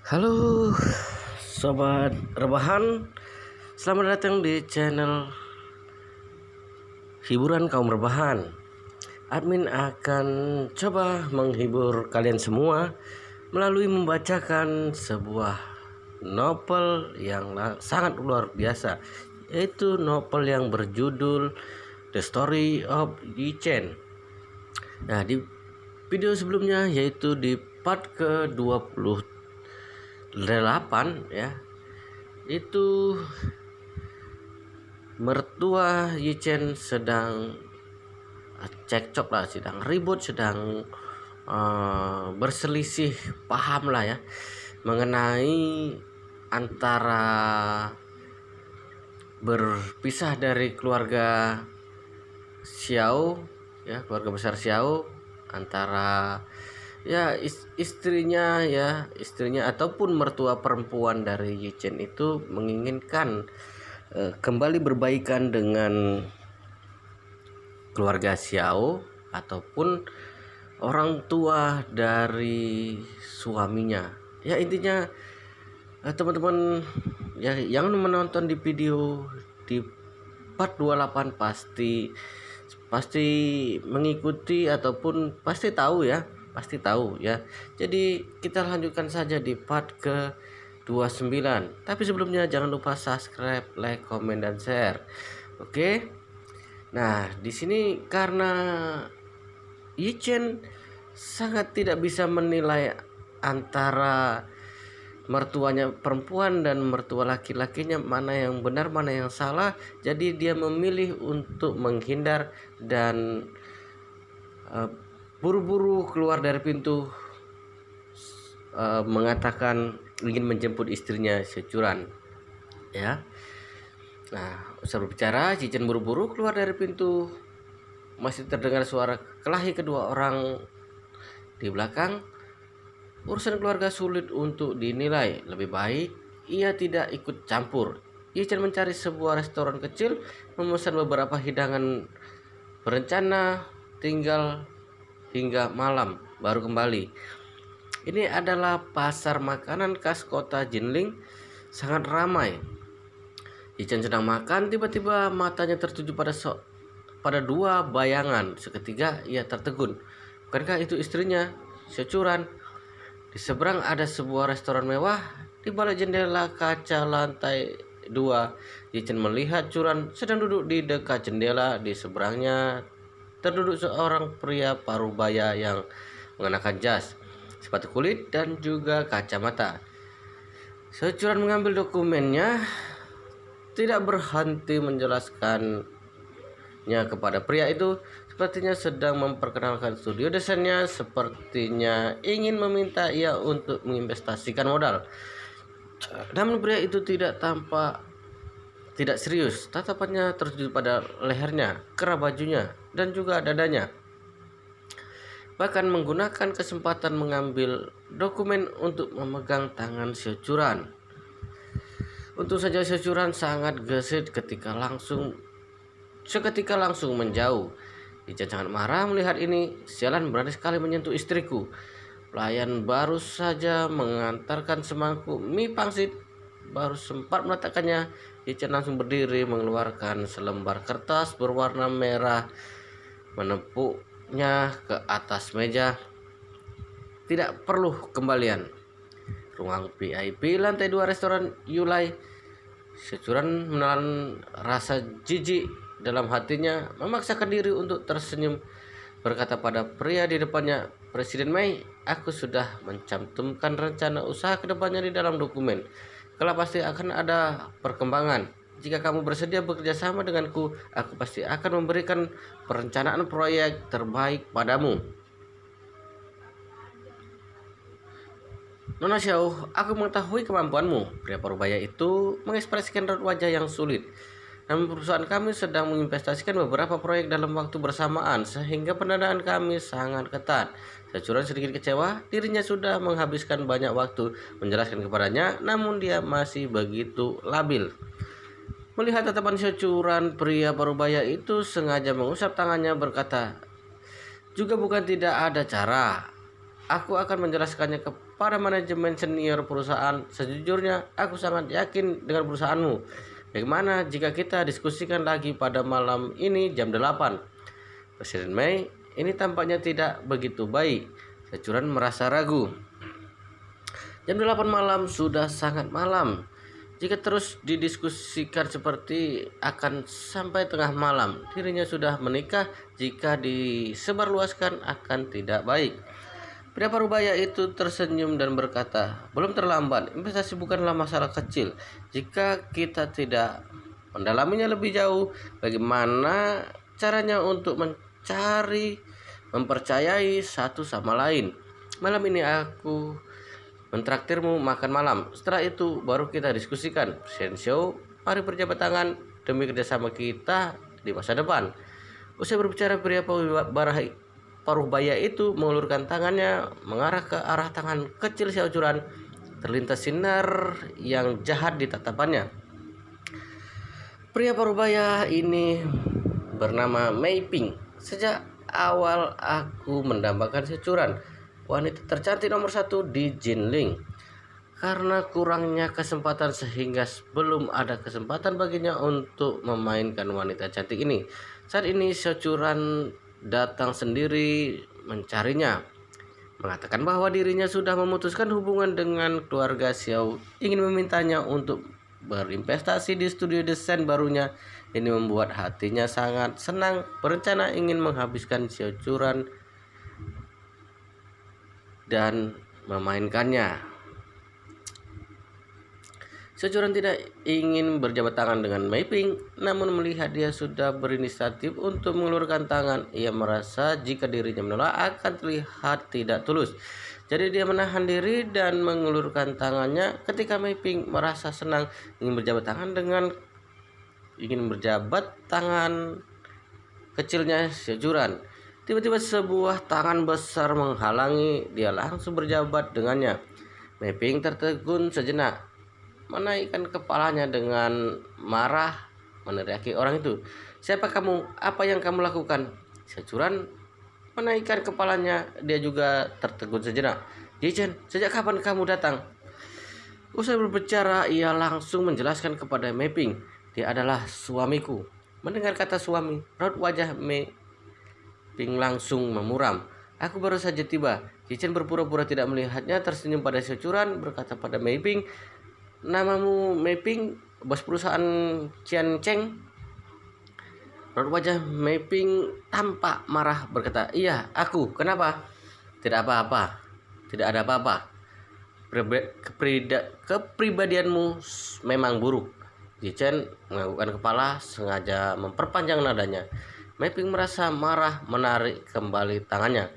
Halo sobat rebahan, selamat datang di channel hiburan kaum rebahan. Admin akan coba menghibur kalian semua melalui membacakan sebuah novel yang sangat luar biasa, yaitu novel yang berjudul The Story of Yi Chen. Nah, di video sebelumnya, yaitu di part ke-28 ya, itu mertua Yi Chen sedang cekcok lah, sedang ribut, sedang berselisih paham lah ya, mengenai antara berpisah dari keluarga Xiao ya, keluarga besar Xiao, antara ya istrinya ataupun mertua perempuan dari Yi Chen itu menginginkan kembali berbaikan dengan keluarga Xiao ataupun orang tua dari suaminya. Ya, intinya teman-teman ya yang menonton di video di part 28 pasti mengikuti ataupun pasti tahu ya. Jadi kita lanjutkan saja di part ke 29. Tapi sebelumnya jangan lupa subscribe, like, komen, dan share. Oke. Nah, di sini karena Yi Chen sangat tidak bisa menilai antara mertuanya perempuan dan mertua laki-lakinya mana yang benar, mana yang salah. Jadi dia memilih untuk menghindar dan buru-buru keluar dari pintu, mengatakan ingin menjemput istrinya Securan ya. Nah, usai berbicara, Yi Chen buru-buru keluar dari pintu. Masih terdengar suara kelahi kedua orang di belakang. Urusan keluarga sulit untuk dinilai, lebih baik ia tidak ikut campur. Yi Chen mencari sebuah restoran kecil, memesan beberapa hidangan, berencana tinggal hingga malam baru kembali. Ini adalah pasar makanan khas kota Jinling, sangat ramai. Yi Chen sedang makan, tiba-tiba matanya tertuju pada dua bayangan. Seketika ia tertegun. Bukankah itu istrinya, Securan? Di seberang ada sebuah restoran mewah. Di balik jendela kaca lantai 2, Yi Chen melihat Curan sedang duduk di dekat jendela. Di seberangnya terduduk seorang pria parubaya yang mengenakan jas, sepatu kulit, dan juga kacamata. Securan mengambil dokumennya, tidak berhenti menjelaskannya kepada pria itu. Sepertinya sedang memperkenalkan studio desainnya, sepertinya ingin meminta ia untuk menginvestasikan modal. Namun pria itu tidak serius. Tatapannya tertuju pada lehernya, kerah bajunya, dan juga dadanya. Bahkan menggunakan kesempatan mengambil dokumen untuk memegang tangan Securan. Untung saja Securan sangat gesit seketika langsung menjauh. Yi Chen sangat marah melihat ini. Sialan, berani sekali menyentuh istriku. Pelayan baru saja mengantarkan semangkuk mie pangsit. Baru sempat meletakkannya, Yi Chen langsung berdiri, mengeluarkan selembar kertas berwarna merah, menepuknya ke atas meja. Tidak perlu kembalian. Ruang VIP lantai 2 restoran Yulai. Securan menelan rasa jijik dalam hatinya, memaksakan diri untuk tersenyum, berkata pada pria di depannya, "Presiden Mei, aku sudah mencantumkan rencana usaha kedepannya di dalam dokumen. Kelak pasti akan ada perkembangan. Jika kamu bersedia bekerja sama denganku, aku pasti akan memberikan perencanaan proyek terbaik padamu." "Nona Xiao, aku mengetahui kemampuanmu." Pria parubaya itu mengekspresikan raut wajah yang sulit. "Namun perusahaan kami sedang menginvestasikan beberapa proyek dalam waktu bersamaan, sehingga pendanaan kami sangat ketat." Securan sedikit kecewa. Dirinya sudah menghabiskan banyak waktu menjelaskan kepadanya, namun dia masih begitu labil. Melihat tatapan Securan, pria parubaya itu sengaja mengusap tangannya, berkata, "Juga bukan tidak ada cara. Aku akan menjelaskannya kepada manajemen senior perusahaan. Sejujurnya, aku sangat yakin dengan perusahaanmu. Bagaimana jika kita diskusikan lagi pada malam ini jam 8? Presiden Mei, ini tampaknya tidak begitu baik. Securan merasa ragu. Jam 8 malam sudah sangat malam. Jika terus didiskusikan seperti akan sampai tengah malam. Dirinya sudah menikah, jika disebarluaskan akan tidak baik. Pria parubaya itu tersenyum dan berkata, belum terlambat, investasi bukanlah masalah kecil. Jika kita tidak mendalaminya lebih jauh, bagaimana caranya untuk mempercayai satu sama lain. Malam ini aku mentraktirmu makan malam. Setelah itu baru kita diskusikan. Shenzhou, mari berjabat tangan demi kerjasama kita di masa depan. Usai berbicara, pria paruh baya itu mengulurkan tangannya mengarah ke arah tangan kecil Xiao Churan. Terlintas sinar yang jahat di tatapannya. Pria paruh baya ini bernama Mei Ping. Sejak awal aku mendambakan Xiao Churan, wanita tercantik nomor 1 di Jinling. Karena kurangnya kesempatan sehingga belum ada kesempatan baginya untuk memainkan wanita cantik ini. Saat ini Xiao Churan datang sendiri mencarinya, mengatakan bahwa dirinya sudah memutuskan hubungan dengan keluarga Xiao, ingin memintanya untuk berinvestasi di studio desain barunya. Ini membuat hatinya sangat senang, berencana ingin menghabiskan Xiao Churan dan memainkannya. Xiao Churan tidak ingin berjabat tangan dengan Mei Ping, namun melihat dia sudah berinisiatif untuk mengulurkan tangan, ia merasa jika dirinya menolak akan terlihat tidak tulus. Jadi dia menahan diri dan mengulurkan tangannya. Ketika Mei Ping merasa senang ingin berjabat tangan kecilnya Xiao Churan, tiba-tiba sebuah tangan besar menghalangi, dia langsung berjabat dengannya. Mei Ping tertegun sejenak, menaikkan kepalanya dengan marah, meneriaki orang itu. Siapa kamu? Apa yang kamu lakukan? Xiao Churan menaikkan kepalanya, dia juga tertegun sejenak. Yichen, sejak kapan kamu datang? Usai berbicara, ia langsung menjelaskan kepada Mei Ping, dia adalah suamiku. Mendengar kata suami, raut wajah Mei Ping langsung memuram. Aku baru saja tiba. Yichen berpura-pura tidak melihatnya, tersenyum pada Xiao Churan, berkata pada Mei Ping, namamu Mei Ping, bos perusahaan Qian Cheng? Raut wajah Mei Ping tampak marah, berkata, iya, aku. Kenapa? Tidak apa-apa. Tidak ada apa-apa. Kepribadianmu memang buruk. Yichen menganggukkan kepala, sengaja memperpanjang nadanya. Mei Ping merasa marah, menarik kembali tangannya.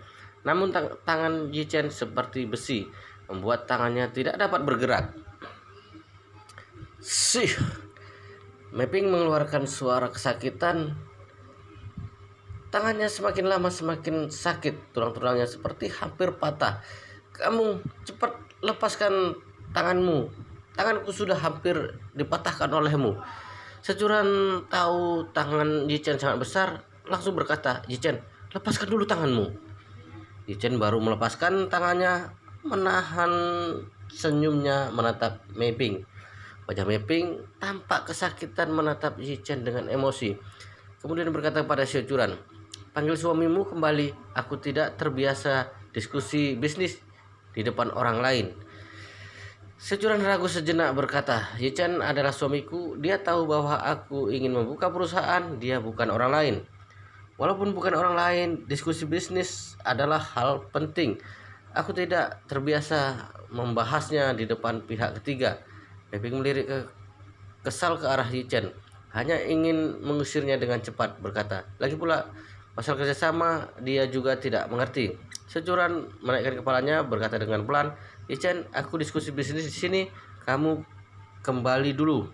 Namun tangan Yichen seperti besi, membuat tangannya tidak dapat bergerak. Sih. Mei Ping mengeluarkan suara kesakitan. Tangannya semakin lama semakin sakit, tulang-tulangnya seperti hampir patah. Kamu cepat lepaskan tanganmu. Tanganku sudah hampir dipatahkan olehmu. Xiao Churan tahu tangan Yichen sangat besar, langsung berkata, Yichen, lepaskan dulu tanganmu. Yichen baru melepaskan tangannya, menahan senyumnya menatap Mei Ping. Wajah Mei Ping tampak kesakitan menatap Yichen dengan emosi. Kemudian berkata pada Xiao Churan, panggil suamimu kembali, aku tidak terbiasa diskusi bisnis di depan orang lain. Xiao Churan ragu sejenak, berkata, Yichen adalah suamiku, dia tahu bahwa aku ingin membuka perusahaan, dia bukan orang lain. Walaupun bukan orang lain, diskusi bisnis adalah hal penting. Aku tidak terbiasa membahasnya di depan pihak ketiga. Mei Ping melirik kesal ke arah Yichen, hanya ingin mengusirnya dengan cepat, berkata, lagi pula masalah kerjasama dia juga tidak mengerti. Xiao Churan menaikkan kepalanya, berkata dengan pelan, Yichen, aku diskusi bisnis di sini, kamu kembali dulu.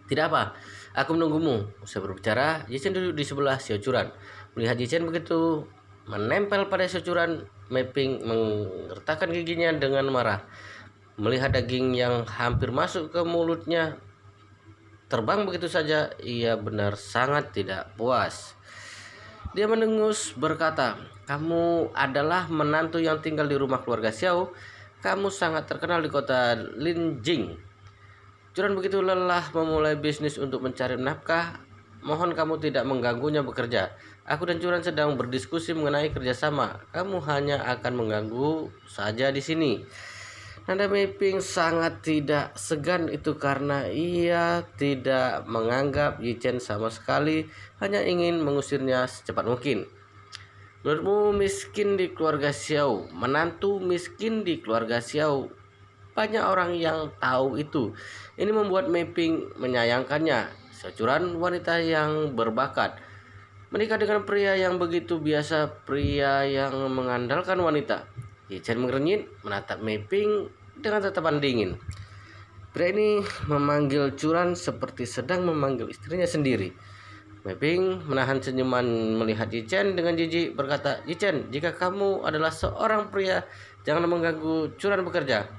Tidak apa, aku menunggumu. Usai berbicara, Yichen duduk di sebelah Xiao Churan. Melihat Yichen begitu menempel pada Xiao Churan, Mei Ping mengertakkan giginya dengan marah. Melihat daging yang hampir masuk ke mulutnya terbang begitu saja, ia benar sangat tidak puas. Dia mendengus, berkata, Kamu adalah menantu yang tinggal di rumah keluarga Xiao. Kamu sangat terkenal di kota Linjing. Curan begitu lelah memulai bisnis untuk mencari nafkah. Mohon kamu tidak mengganggunya bekerja. Aku dan Curan sedang berdiskusi mengenai kerjasama. Kamu hanya akan mengganggu saja di sini. Nanda Meiping sangat tidak segan itu karena ia tidak menganggap Yichen sama sekali, hanya ingin mengusirnya secepat mungkin. Menurutmu miskin di keluarga Xiao, menantu miskin di keluarga Xiao. Banyak orang yang tahu itu. Ini membuat Meiping menyayangkannya. Securan wanita yang berbakat. Menikah dengan pria yang begitu biasa, pria yang mengandalkan wanita. Yichen mengernyit, menatap Meiping dengan tatapan dingin. Pria ini memanggil Curan seperti sedang memanggil istrinya sendiri. Meiping menahan senyuman melihat Yichen dengan jijik berkata, "Yichen, jika kamu adalah seorang pria, jangan mengganggu Curan bekerja.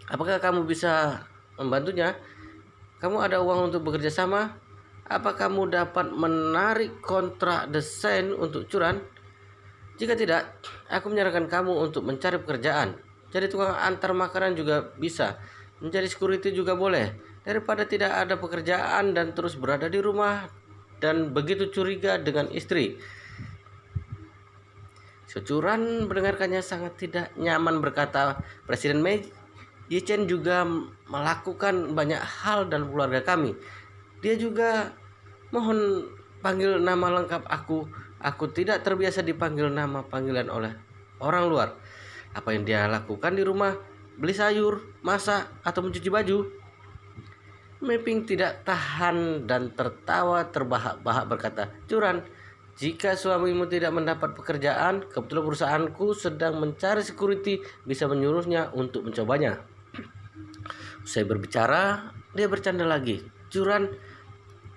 Apakah kamu bisa membantunya? Kamu ada uang untuk bekerja sama? Apa kamu dapat menarik kontrak desain untuk Curan? Jika tidak, aku menyarankan kamu untuk mencari pekerjaan. Jadi tukang antar makanan juga bisa. Menjadi security juga boleh. Daripada tidak ada pekerjaan dan terus berada di rumah dan begitu curiga dengan istri." Securan mendengarkannya sangat tidak nyaman berkata, "Presiden Mei, Yichen juga melakukan banyak hal dalam keluarga kami. Dia juga mohon panggil nama lengkap aku. Aku tidak terbiasa dipanggil nama panggilan oleh orang luar. Apa yang dia lakukan di rumah? Beli sayur, masak, atau mencuci baju?" Meiping tidak tahan dan tertawa terbahak-bahak berkata, "Curan, jika suamimu tidak mendapat pekerjaan, kebetulan perusahaanku sedang mencari security, bisa menyuruhnya untuk mencobanya." Usai berbicara, dia bercanda lagi, "Curan,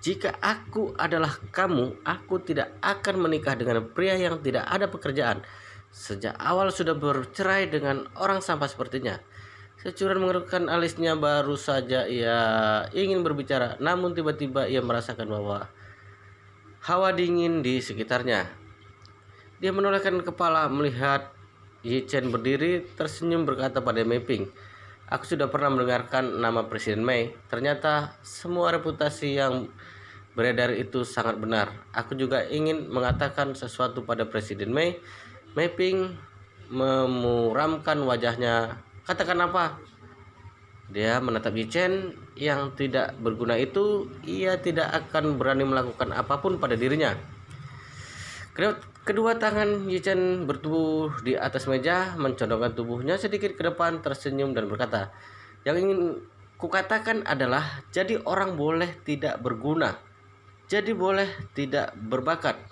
jika aku adalah kamu, aku tidak akan menikah dengan pria yang tidak ada pekerjaan. Sejak awal sudah bercerai dengan orang sampah sepertinya." Securan mengerutkan alisnya, baru saja ia ingin berbicara, namun tiba-tiba ia merasakan bahwa hawa dingin di sekitarnya. Dia menolehkan kepala melihat Yichen berdiri, tersenyum berkata pada Meiping, "Aku sudah pernah mendengarkan nama Presiden Mei. Ternyata semua reputasi yang beredar itu sangat benar. Aku juga ingin mengatakan sesuatu pada Presiden Mei." Meiping memuramkan wajahnya. "Katakan apa?" Dia menatap Yichen yang tidak berguna itu. Ia tidak akan berani melakukan apapun pada dirinya. Kedua tangan Yichen bertubuh di atas meja, mencondongkan tubuhnya sedikit ke depan, tersenyum dan berkata, "Yang ingin kukatakan adalah, jadi orang boleh tidak berguna, jadi boleh tidak berbakat,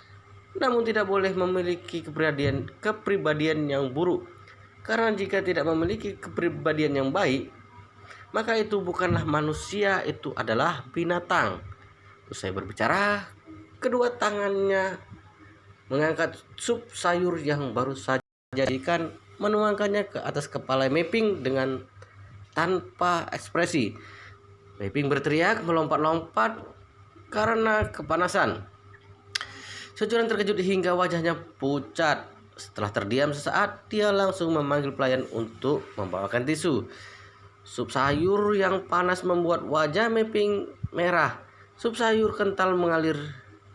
namun tidak boleh memiliki kepribadian yang buruk. Karena jika tidak memiliki kepribadian yang baik, maka itu bukanlah manusia, itu adalah binatang." Usai berbicara, kedua tangannya mengangkat sup sayur yang baru saja dijadikan, menuangkannya ke atas kepala Meiping dengan tanpa ekspresi. Meiping berteriak melompat-lompat karena kepanasan. Securan terkejut hingga wajahnya pucat. Setelah terdiam sesaat, dia langsung memanggil pelayan untuk membawakan tisu. Sup sayur yang panas membuat wajah Meiping merah. Sup sayur kental mengalir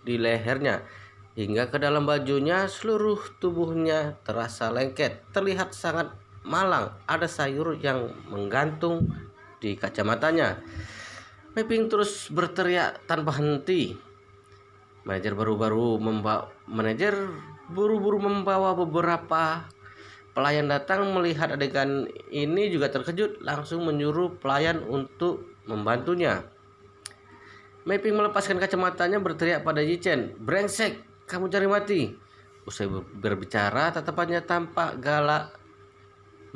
di lehernya hingga ke dalam bajunya. Seluruh tubuhnya terasa lengket, terlihat sangat malang. Ada sayur yang menggantung di kacamatanya. Meiping terus berteriak tanpa henti. Manajer buru-buru membawa beberapa pelayan datang. Melihat adegan ini juga terkejut, langsung menyuruh pelayan untuk membantunya. Meiping melepaskan kacamatanya, berteriak pada Yichen, "Brengsek, kamu cari mati." Usai berbicara, tatapannya tampak galak.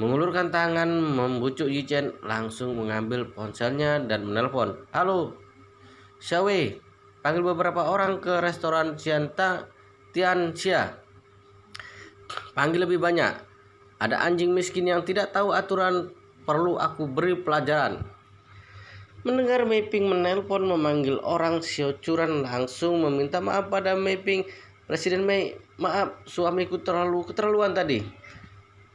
Mengulurkan tangan membujuk Yichen, langsung mengambil ponselnya dan menelpon, "Halo, Xiaowei, panggil beberapa orang ke restoran Tianxia. Panggil lebih banyak. Ada anjing miskin yang tidak tahu aturan, perlu aku beri pelajaran." Mendengar Meiping menelpon memanggil orang, Xiao Curan langsung meminta maaf pada Meiping. "Presiden Mei, Maaf, suamiku terlalu keterlaluan tadi.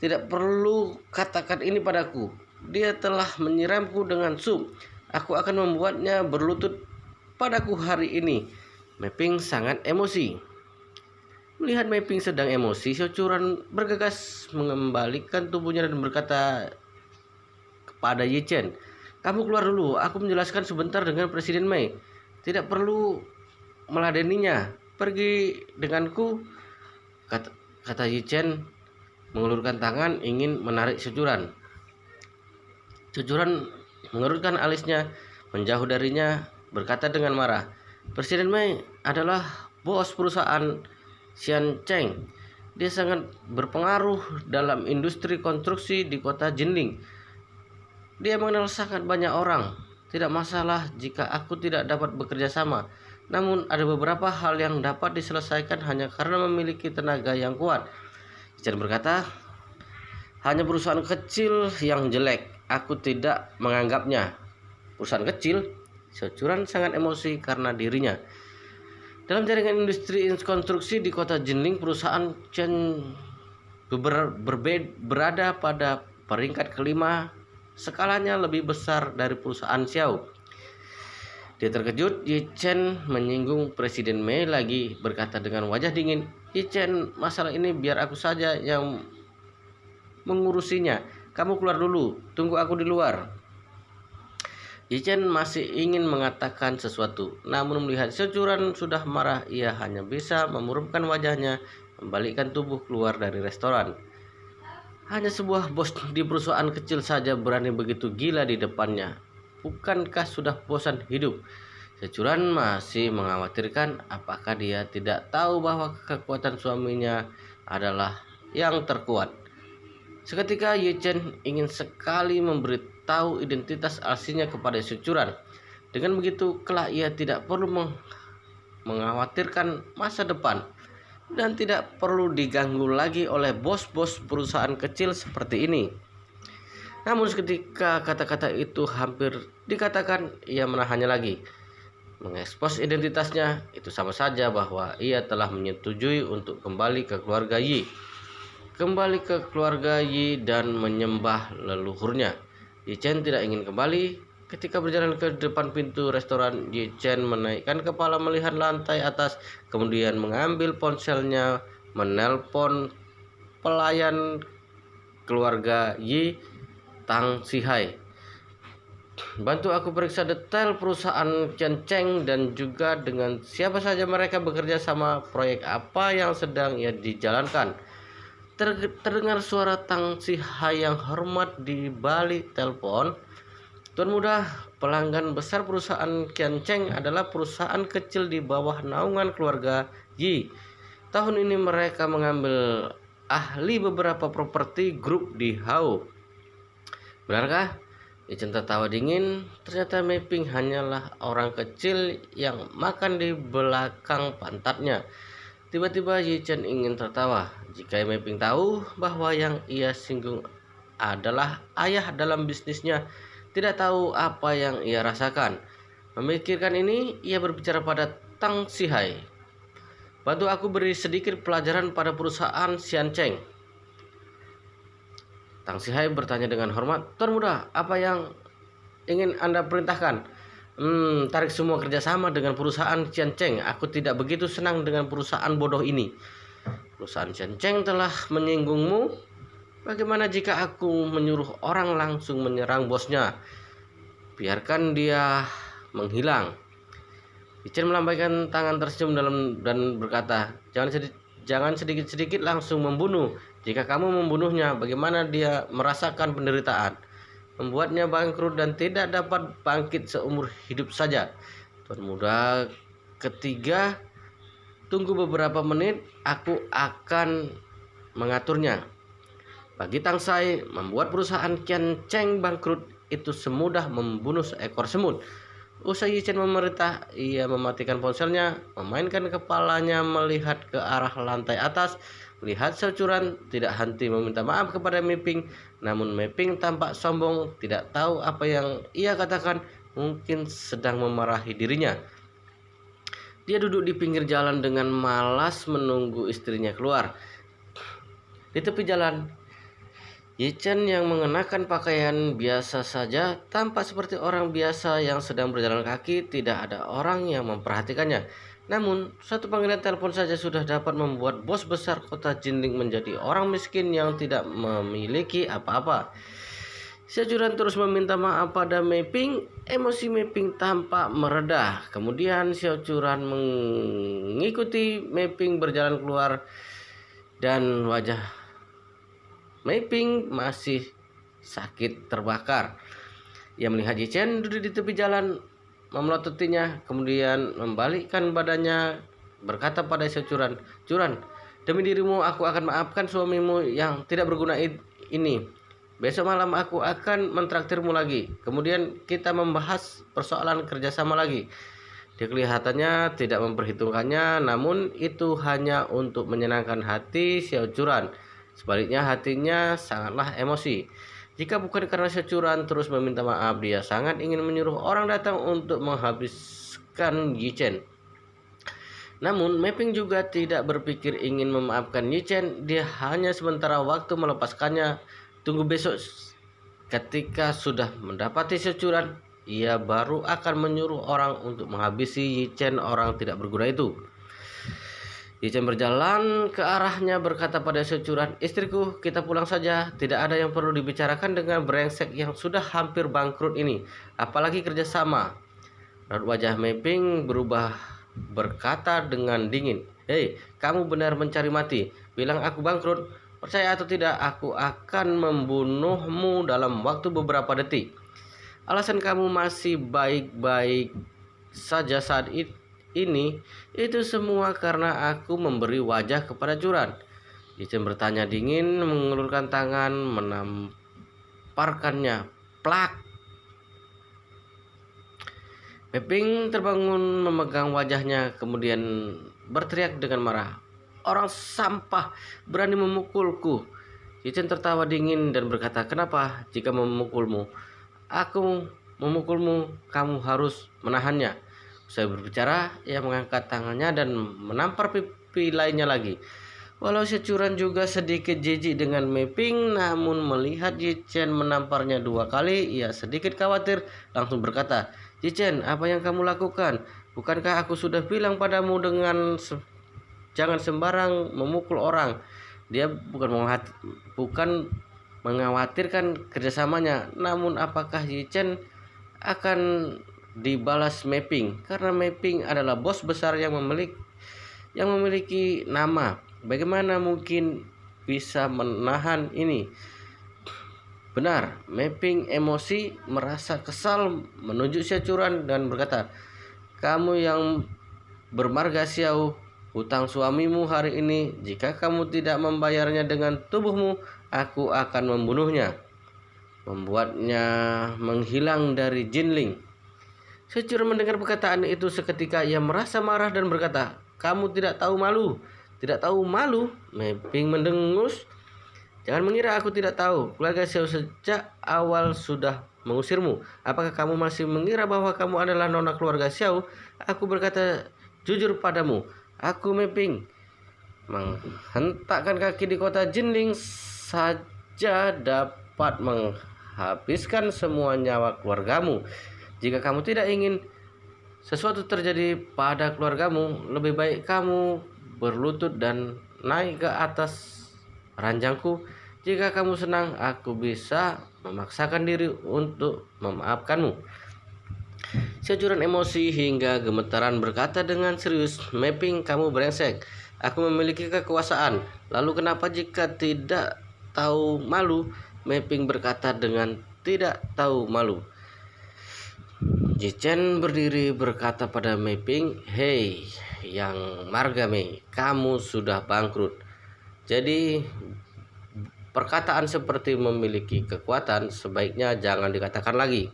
Tidak perlu katakan ini padaku. Dia telah menyiramku dengan sup. Aku akan membuatnya berlutut padaku hari ini. Mapping sangat emosi. Melihat Mapping sedang emosi, Seochuran bergegas mengembalikan tubuhnya dan berkata kepada Ye Chen, "Kamu keluar dulu, aku menjelaskan sebentar dengan Presiden Mei. Tidak perlu meladeninya. Pergi denganku," kata Ye Chen mengulurkan tangan ingin menarik Seochuran. Seochuran mengerutkan alisnya, menjauh darinya, berkata dengan marah, "Presiden Mei adalah bos perusahaan Xiancheng. Dia sangat berpengaruh dalam industri konstruksi di kota Jinling. Dia mengenal sangat banyak orang. Tidak masalah jika aku tidak dapat bekerja sama. Namun ada beberapa hal yang dapat diselesaikan hanya karena memiliki tenaga yang kuat." Chen berkata, "Hanya perusahaan kecil yang jelek. Aku tidak menganggapnya." Perusahaan kecil? Seochuran sangat emosi karena dirinya. Dalam jaringan industri konstruksi di kota Jinling, perusahaan Chen berada pada peringkat kelima. Skalanya lebih besar dari perusahaan Xiao. Dia terkejut. Ye Chen menyinggung Presiden Mei lagi, berkata dengan wajah dingin, "Ye Chen, masalah ini biar aku saja yang mengurusinya. Kamu keluar dulu, tunggu aku di luar." Ye Chen masih ingin mengatakan sesuatu, namun melihat Seochuran sudah marah, ia hanya bisa memurumkan wajahnya, membalikkan tubuh keluar dari restoran. Hanya sebuah bos di perusahaan kecil saja berani begitu gila di depannya. Bukankah sudah bosan hidup? Seochuran masih mengkhawatirkan apakah dia tidak tahu bahwa kekuatan suaminya adalah yang terkuat. Seketika Ye Chen ingin sekali memberitahu identitas aslinya kepada Seochuran. Dengan begitu kelak ia tidak perlu mengkhawatirkan masa depan dan tidak perlu diganggu lagi oleh bos-bos perusahaan kecil seperti ini. Namun ketika kata-kata itu hampir dikatakan, ia menahannya lagi. Mengekspos identitasnya itu sama saja bahwa ia telah menyetujui untuk kembali ke keluarga Yi. Kembali ke keluarga Yi dan menyembah leluhurnya. Ye Chen tidak ingin kembali. Ketika berjalan ke depan pintu restoran, Ye Chen menaikkan kepala melihat lantai atas, kemudian mengambil ponselnya, menelpon pelayan keluarga Yi, Tang Sihai. "Bantu aku periksa detail perusahaan Xiancheng dan juga dengan siapa saja mereka bekerja sama, proyek apa yang sedang ia dijalankan." Terdengar suara Tang Sihai yang hormat di balik telepon. "Tuan muda, pelanggan besar perusahaan Xiancheng adalah perusahaan kecil di bawah naungan keluarga Yi. Tahun ini mereka mengambil ahli beberapa properti grup di Hao." "Benarkah?" Ye Chen tertawa dingin. Ternyata Mapping hanyalah orang kecil yang makan di belakang pantatnya. Tiba-tiba Ye Chen ingin tertawa. Jika Mapping tahu bahwa yang ia singgung adalah ayah dalam bisnisnya, tidak tahu apa yang ia rasakan. Memikirkan ini, ia berbicara pada Tang Sihai. "Bantu aku beri sedikit pelajaran pada perusahaan Xiancheng." Tang Sihai bertanya dengan hormat, "Tuan muda, apa yang ingin Anda perintahkan?" Tarik semua kerjasama dengan perusahaan Xiancheng. Aku tidak begitu senang dengan perusahaan bodoh ini. Perusahaan Xiancheng telah menyinggungmu. Bagaimana jika aku menyuruh orang langsung menyerang bosnya? Biarkan dia menghilang." Ye Chen melambaikan tangan tersenyum dan berkata, Jangan sedikit-sedikit langsung membunuh. Jika kamu membunuhnya, bagaimana dia merasakan penderitaan? Membuatnya bangkrut dan tidak dapat bangkit seumur hidup saja." "Tuan muda ketiga, tunggu beberapa menit, aku akan mengaturnya." Bagi Tang Sihai, membuat perusahaan Xiancheng bangkrut itu semudah membunuh seekor semut. Usai Ye Chen memerintah, ia mematikan ponselnya, memainkan kepalanya melihat ke arah lantai atas. Melihat Seochuran tidak henti meminta maaf kepada Mapping, namun Mapping tampak sombong, tidak tahu apa yang ia katakan, mungkin sedang memarahi dirinya. Dia duduk di pinggir jalan dengan malas menunggu istrinya keluar. Di tepi jalan, Yichen yang mengenakan pakaian biasa saja tampak seperti orang biasa yang sedang berjalan kaki. Tidak ada orang yang memperhatikannya. Namun, satu panggilan telepon saja sudah dapat membuat bos besar kota Jinling menjadi orang miskin yang tidak memiliki apa-apa. Sejuran terus meminta maaf pada Mei-ping. Emosi Mei-ping tampak mereda. Kemudian Sejuran mengikuti Mei-ping berjalan keluar dan wajah Mei-ping masih sakit terbakar. Ia melihat Yichen duduk di tepi jalan, memelotutinya, kemudian membalikkan badannya, berkata pada Sejuran, "Juran, demi dirimu aku akan maafkan suamimu yang tidak berguna ini. Besok malam aku akan mentraktirmu lagi. Kemudian kita membahas persoalan kerjasama lagi." Dia kelihatannya tidak memperhitungkannya, namun itu hanya untuk menyenangkan hati Sejuran. Sebaliknya hatinya sangatlah emosi. Jika bukan karena Sejuran terus meminta maaf, dia sangat ingin menyuruh orang datang untuk menghabiskan Yichen. Namun Mei-ping juga tidak berpikir ingin memaafkan Yichen. Dia hanya sementara waktu melepaskannya. Tunggu besok. Ketika sudah mendapati Sejuran, ia baru akan menyuruh orang untuk menghabisi Yichen, orang tidak berguna itu. Yichen berjalan ke arahnya, berkata pada Sejuran, "Istriku, kita pulang saja. Tidak ada yang perlu dibicarakan dengan brengsek yang sudah hampir bangkrut ini. Apalagi kerjasama." Raut wajah Mei-ping berubah, berkata dengan dingin, "Hei, kamu benar mencari mati. Bilang aku bangkrut. Percaya atau tidak, aku akan membunuhmu dalam waktu beberapa detik. Alasan kamu masih baik-baik saja saat ini, itu semua karena aku memberi wajah kepada Juran." Yichen bertanya dingin, mengulurkan tangan, menamparkannya. Plak! Mei-ping terbangun, memegang wajahnya, kemudian berteriak dengan marah, "Orang sampah berani memukulku!" Yichen tertawa dingin dan berkata, "Kenapa jika memukulmu? Aku memukulmu, kamu harus menahannya." Saya berbicara, ia mengangkat tangannya dan menampar pipi lainnya lagi. Walau Sejuran juga sedikit jijik dengan Mei-ping, namun melihat Yichen menamparnya 2 kali, ia sedikit khawatir, langsung berkata, "Yichen, apa yang kamu lakukan? Bukankah aku sudah bilang padamu jangan sembarang memukul orang?" Dia bukan mengkhawatirkan kerjasamanya, namun apakah Yichen akan dibalas Mei-ping? Karena Mei-ping adalah bos besar yang memiliki nama. Bagaimana mungkin bisa menahan ini? Benar, Mei-ping emosi, merasa kesal, menunjuk Sejuran dan berkata, "Kamu yang bermarga Xiao, hutang suamimu hari ini. Jika kamu tidak membayarnya dengan tubuhmu, aku akan membunuhnya, membuatnya menghilang dari Jinling." Sejuran mendengar perkataan itu seketika ia merasa marah dan berkata, "Kamu tidak tahu malu? Tidak tahu malu?" Mei-ping mendengus. "Jangan mengira aku tidak tahu. Keluarga Xiao sejak awal sudah mengusirmu. Apakah kamu masih mengira bahwa kamu adalah nona keluarga Xiao? Aku berkata jujur padamu. Aku, Mei-ping, menghentakkan kaki di kota Jinling saja dapat menghabiskan semua nyawa keluargamu. Jika kamu tidak ingin sesuatu terjadi pada keluargamu, lebih baik kamu berlutut dan naik ke atas ranjangku. Jika kamu senang, aku bisa memaksakan diri untuk memaafkanmu." Sejuran emosi hingga gemetaran berkata dengan serius, "Mei-ping, kamu brengsek. Aku memiliki kekuasaan. Lalu kenapa jika tidak tahu malu?" Mei-ping berkata dengan tidak tahu malu. Yichen berdiri berkata pada Mei-ping, "Hei, yang marga Mei, kamu sudah bangkrut. Jadi perkataan seperti memiliki kekuatan sebaiknya jangan dikatakan lagi."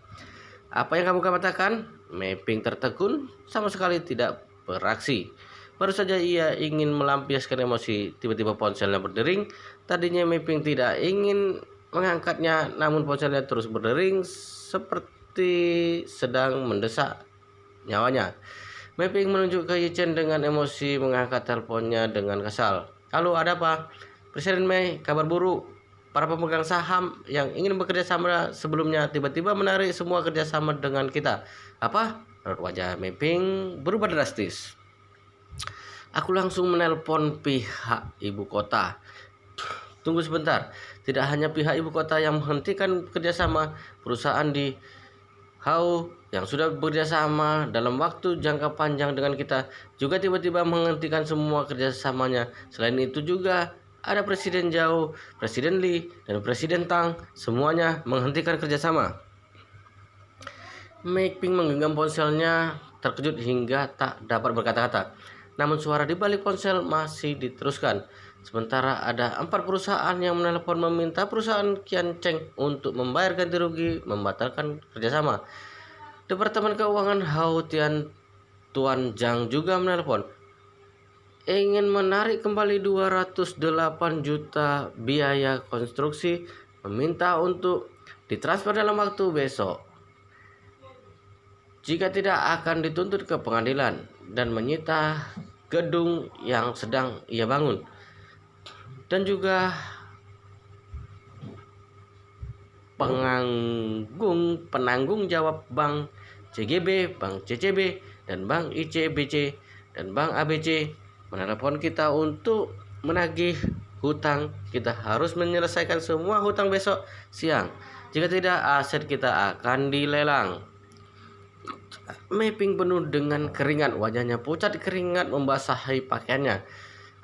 "Apa yang kamu katakan?" Mei-ping tertegun, sama sekali tidak beraksi. Baru saja ia ingin melampiaskan emosi, tiba-tiba ponselnya berdering. Tadinya Mei-ping tidak ingin mengangkatnya, namun ponselnya terus berdering seperti sedang mendesak nyawanya. Mapping menunjuk ke Yichen dengan emosi mengangkat teleponnya dengan kesal. Halo, ada apa? Presiden Mei, kabar buruk. Para pemegang saham yang ingin bekerja sama sebelumnya tiba-tiba menarik semua kerjasama dengan kita. Apa? Raut wajah Mapping berubah drastis. Aku langsung menelpon pihak ibu kota. Tunggu sebentar, tidak hanya pihak ibu kota yang menghentikan kerjasama, perusahaan di Hau yang sudah bekerjasama dalam waktu jangka panjang dengan kita juga tiba-tiba menghentikan semua kerjasamanya. Selain itu juga ada Presiden Zhao, Presiden Li, dan Presiden Tang, semuanya menghentikan kerjasama. Mapping menggenggam ponselnya terkejut hingga tak dapat berkata-kata. Namun suara di balik ponsel masih diteruskan. Sementara ada 4 perusahaan yang menelpon meminta perusahaan Qian Cheng untuk membayar ganti rugi membatalkan kerjasama. Departemen Keuangan Hao Tian Tuan Zhang juga menelpon. Ingin menarik kembali 208 juta biaya konstruksi, meminta untuk ditransfer dalam waktu besok. Jika tidak akan dituntut ke pengadilan dan menyita gedung yang sedang ia bangun. Dan juga penanggung jawab Bank CGB, Bank CCB, dan Bank ICBC dan Bank ABC menelepon kita untuk menagih hutang. Kita harus menyelesaikan semua hutang besok siang. Jika tidak, aset kita akan dilelang. Mapping penuh dengan keringat, wajahnya pucat keringat membasahi pakaiannya.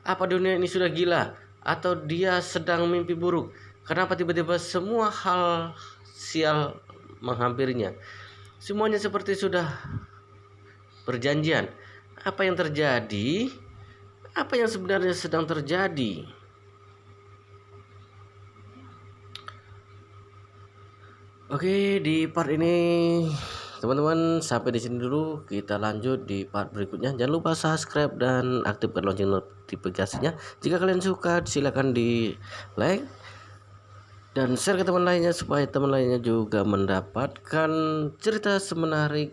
Apa dunia ini sudah gila? Atau dia sedang mimpi buruk? Kenapa tiba-tiba semua hal sial menghampirinya? Semuanya seperti sudah berjanjian. Apa yang terjadi? Apa yang sebenarnya sedang terjadi? Oke, di part ini teman-teman sampai di sini dulu. Kita lanjut di part berikutnya. Jangan lupa subscribe dan aktifkan lonceng notifikasinya. Jika kalian suka, silakan di like dan share ke teman lainnya supaya teman lainnya juga mendapatkan cerita semenarik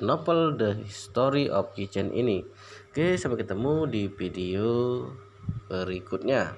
novel The Story of Yichen ini. Oke, sampai ketemu di video berikutnya.